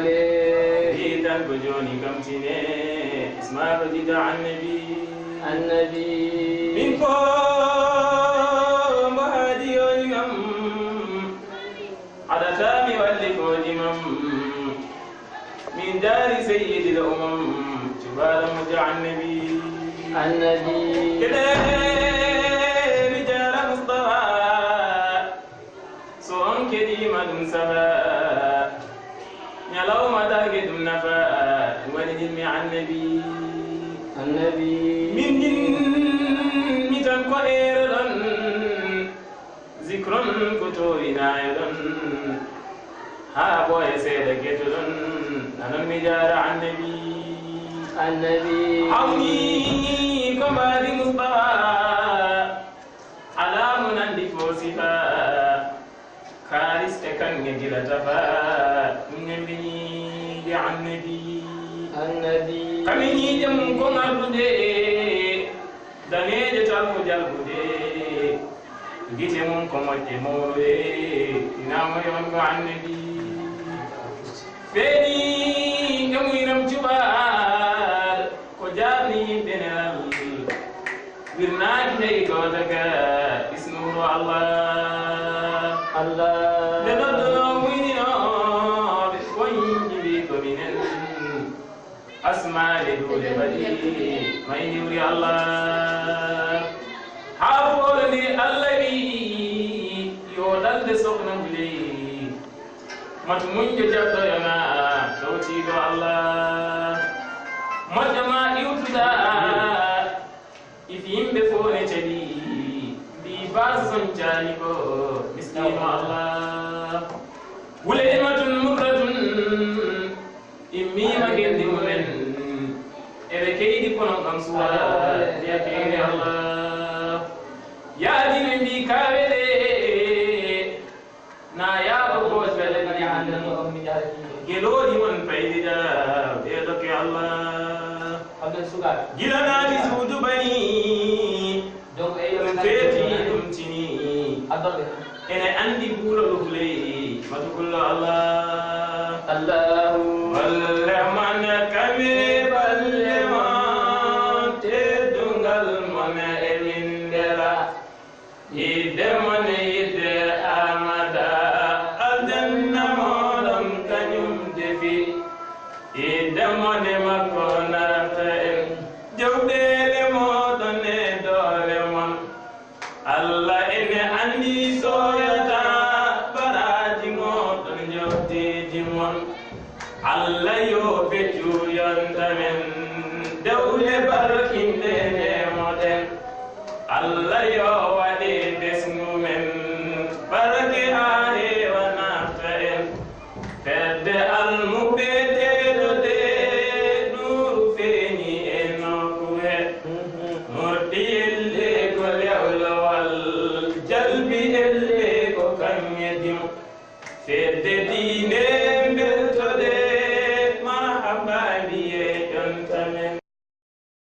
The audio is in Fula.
ملك بيتان بجوني كمتيني اسمع بديد عن النبي من فوق مهدي يوم على تامي واللفو جمم من دار سيد الأمم جبال مجع النبي كده بجار مصطفى صون كريمة سبا يلو مدرق نفا ولدمي عن النبي من دين ميتان قائرا ذكر كتورنا يدن ها بوي سيد كتلن أنا المجار عن النبي عوني كما دي مصطفى على منندي فوسفا كارس تكن نجل تفا من النبي عن النبي كمني جم كم أرده دنيا جتال مجالبده جيتي من كم أجمعه نام يوم عن النبي فني كمينم جبال كجاني بنال برناك نيجودك اسمه الله لنضرب ويننا بسوين جبيك من أسمع لدول بدي ما يدوري الله حاول لي الذي يودل سخن بلي ما تمنج جبرنا توتي الله ما جمع يوتدا إفيم بفون تدي بباز سنجانيكو مسكين الله ولئمة مرة إمي ما جندي من إذا كيدي كنا كنسوا يا كيدي الله يا دين بكابلي نا يا بقول بلدي عندنا جلودي من فايدة يدك يا الله جلنا بزود بني فيتي دمتني أنا عندي بقول لي ما تقول الله والرحمن كمي بالرحمن تدعى المن من دلا يدمن يدر أمدا أدنى مولم كنيم دفي يدمن مكونا تين جودل مودن دولمن الله إن عندي سويتا براجي مودن جودي جمون الله يوفيتو يندمن دولة بركين دنيمودن الله يوالي دسنومن بركي آهي ونفتن فد المبتل دي نور فيني إنوكوه مرتي اللي كل يولو والجلب اللي كم يدم فد ديني